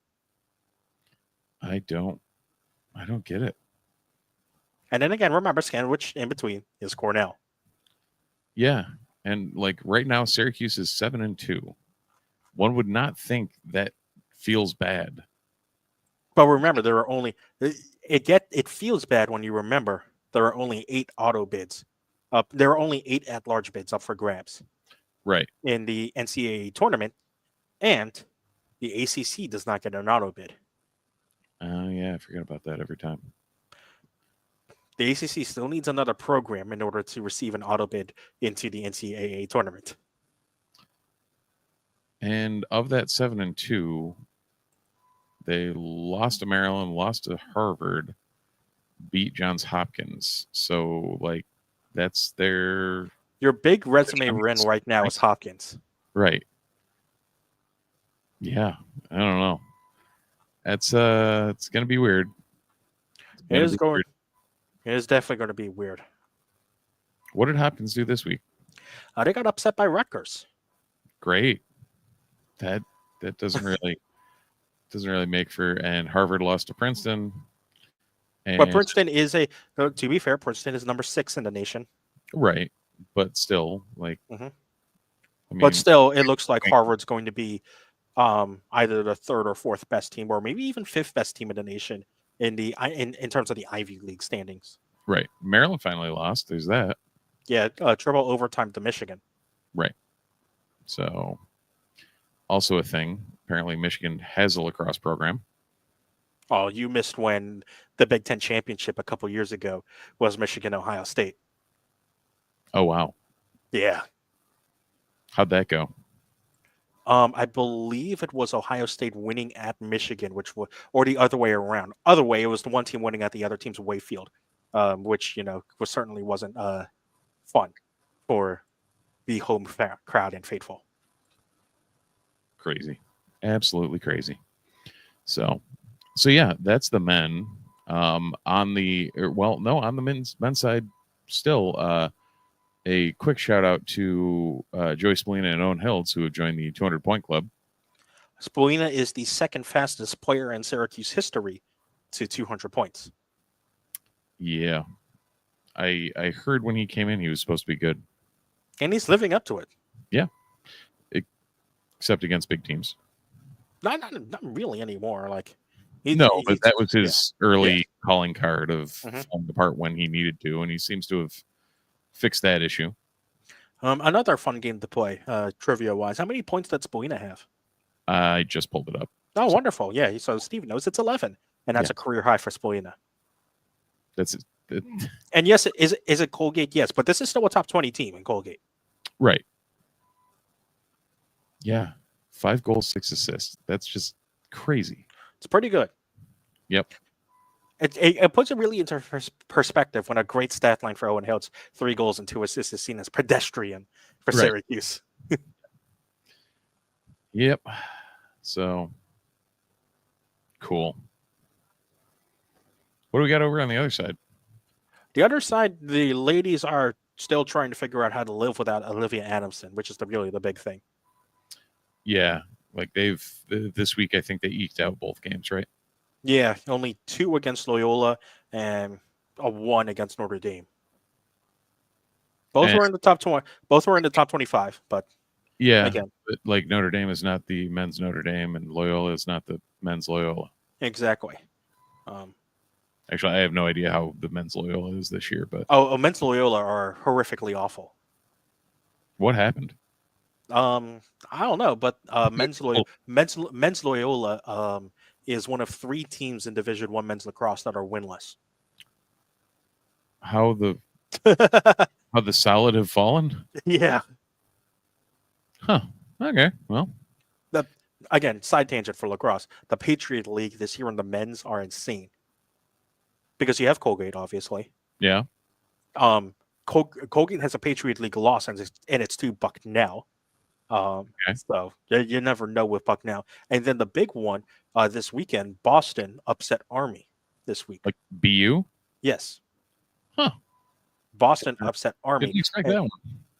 I don't get it. And then again, remember, Sandwich in between is Cornell. Yeah, and like right now, Syracuse is 7-2. One would not think that feels bad. But remember, there are only it feels bad when you remember there are only 8 auto bids up. There are only 8 at-large bids up for grabs. Right. In the NCAA tournament, and the ACC does not get an auto bid. Oh yeah, I forget about that every time. The ACC still needs another program in order to receive an auto bid into the NCAA tournament. And of that 7-2, they lost to Maryland, lost to Harvard, beat Johns Hopkins. So like that's your big resume win right now is Hopkins. Right. Yeah, I don't know. That's it's gonna be weird. It is definitely going to be weird. What did Hopkins do this week? They got upset by Rutgers. Great. That doesn't really make for. And Harvard lost to Princeton. And, But Princeton is to be fair, Princeton is number 6 in the nation. Right, but still, like, Mm-hmm. I mean, but still, it looks like Harvard's going to be either the 3rd or 4th best team, or maybe even 5th best team in the nation in terms of the Ivy League standings. Right. Maryland finally lost. There's that. Yeah, triple overtime to Michigan. Right. So, also a thing. Apparently, Michigan has a lacrosse program. Oh, you missed when the Big Ten championship a couple years ago was Michigan-Ohio State. Oh, wow. Yeah. How'd that go? I believe it was Ohio State winning at Michigan, or the other way around. Other way, it was the one team winning at the other team's away field, which certainly wasn't fun for the home crowd and faithful. Crazy, absolutely crazy. So yeah, that's the men. On the men's side, still. A quick shout out to Joey Spallina and Owen Hiltz, who have joined the 200-point club. Spallina is the 2nd fastest player in Syracuse history to 200 points. Yeah. I heard when he came in, he was supposed to be good. And he's living up to it. Yeah. Except against big teams. Not really anymore. Like, but that was his early calling card of falling apart when he needed to, and he seems to have fixed that issue. Another fun game to play, trivia-wise. How many points did Spallina have? I just pulled it up. Oh, wonderful. Yeah, so Steve knows it's 11, and that's a career high for Spallina. That's it. And yes, is it Colgate? Yes, but this is still a top 20 team in Colgate. Right. Yeah. 5 goals, 6 assists. That's just crazy. It's pretty good. Yep. It puts it really into perspective when a great stat line for Owen Hiltz, 3 goals and 2 assists, is seen as pedestrian for Syracuse. Yep. So, cool. What do we got over on the other side? The other side, the ladies are still trying to figure out how to live without Olivia Adamson, which is really the big thing. Yeah. Like this week, I think they eked out both games, right? Yeah, only 2 against Loyola and a 1 against Notre Dame. Both were in the top 20. Both were in the top 25, but again, but like Notre Dame is not the men's Notre Dame, and Loyola is not the men's Loyola. Exactly. Actually, I have no idea how the men's Loyola is this year, but men's Loyola are horrifically awful. What happened? I don't know, but men's Loyola is one of 3 teams in Division I men's lacrosse that are winless. How the solid have fallen? Yeah. Huh. Okay. Well, again, side tangent for lacrosse. The Patriot League this year in the men's are insane because you have Colgate, obviously. Yeah. Colgate has a Patriot League loss, and it's to Bucknell. So you never know with Bucknell. And then the big one this weekend, Boston upset Army this week. Like BU? Yes. Huh. Boston upset Army. Didn't expect that one.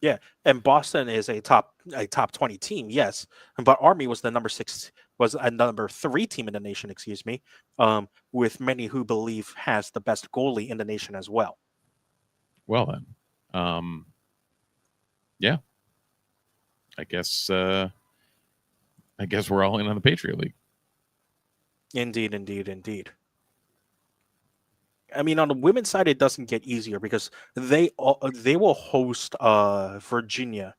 Yeah, and Boston is a top 20 team, yes, but Army was a number 3 team in the nation, excuse me, with many who believe has the best goalie in the nation as well. Well then, yeah, I guess we're all in on the Patriot League. Indeed. I mean, on the women's side, it doesn't get easier because they will host Virginia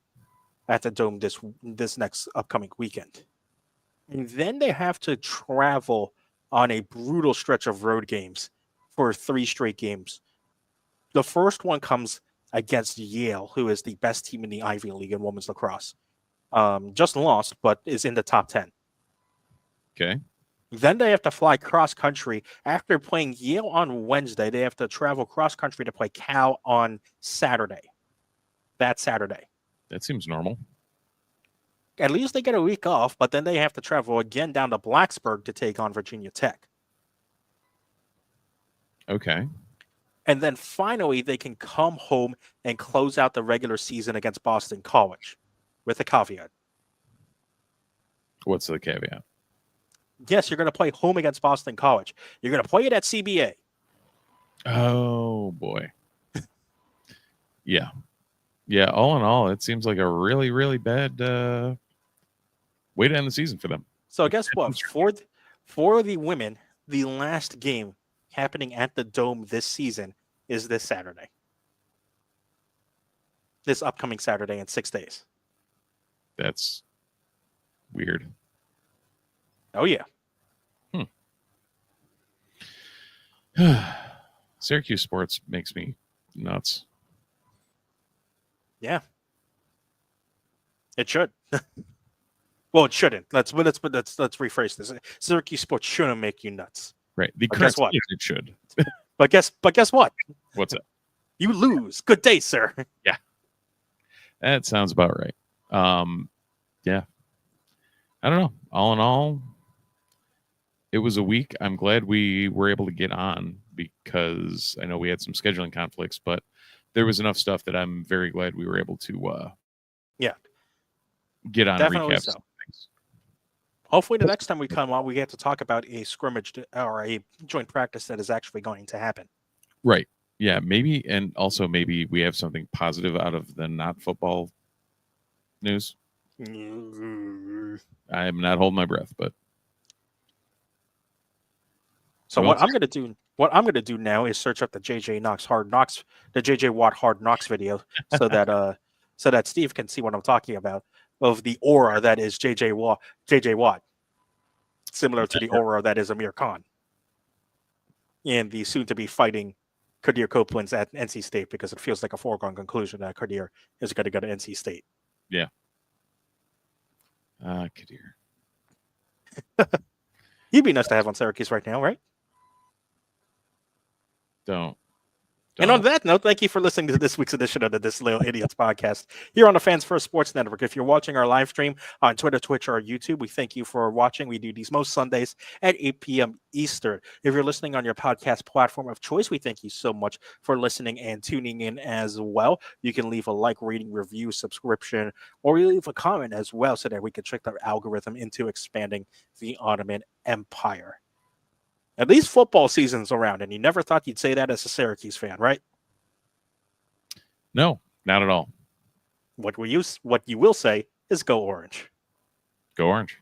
at the Dome this next upcoming weekend, and then they have to travel on a brutal stretch of road games for 3 straight games. The first one comes against Yale, who is the best team in the Ivy League in women's lacrosse. Just lost, but is in the top 10. Okay. Then they have to fly cross country. After playing Yale on Wednesday, they have to travel cross country to play Cal on Saturday. That Saturday. That seems normal. At least they get a week off, but then they have to travel again down to Blacksburg to take on Virginia Tech. Okay. And then finally, they can come home and close out the regular season against Boston College with a caveat. What's the caveat? Yes, you're going to play home against Boston College. You're going to play it at CBA. Oh, boy. Yeah. All in all, it seems like a really, really bad way to end the season for them. So guess what? For the women, the last game happening at the Dome this season is this Saturday. This upcoming Saturday in 6 days. That's weird. Oh, yeah. Syracuse sports makes me nuts. Yeah. It should. Well, it shouldn't. Let's rephrase this. Syracuse sports shouldn't make you nuts. Right. The But guess what? it should. But guess what? What's that? You lose. Good day, sir. Yeah. That sounds about right. Yeah. I don't know. All in all, it was a week. I'm glad we were able to get on because I know we had some scheduling conflicts, but there was enough stuff that I'm very glad we were able to get on. Definitely recaps. so. Hopefully the next time we come on, we get to talk about a scrimmage or a joint practice that is actually going to happen. Right. Yeah, maybe. And also maybe we have something positive out of the not football news. I'm not holding my breath, but. So what I'm going to do now is search up the JJ Watt Hard Knocks video so that Steve can see what I'm talking about, of the aura that is JJ Watt, similar to the aura that is Amir Khan, and the soon to be fighting Kadir Copeland's at NC State, because it feels like a foregone conclusion that Kadir is going to go to NC State. Yeah. Kadir. He'd be nice to have on Syracuse right now, right? Don't. And on that note, thank you for listening to this week's edition of the Disloyal Idiots Podcast here on the Fans First Sports Network. If you're watching our live stream on Twitter, Twitch, or YouTube, we thank you for watching. We do these most Sundays at 8 p.m. Eastern. If you're listening on your podcast platform of choice, we thank you so much for listening and tuning in as well. You can leave a like, rating, review, subscription, or you leave a comment as well so that we can trick the algorithm into expanding the Ottoman Empire. At least football season's around, and you never thought you'd say that as a Syracuse fan, right? No, not at all. What you will say is go Orange. Go Orange.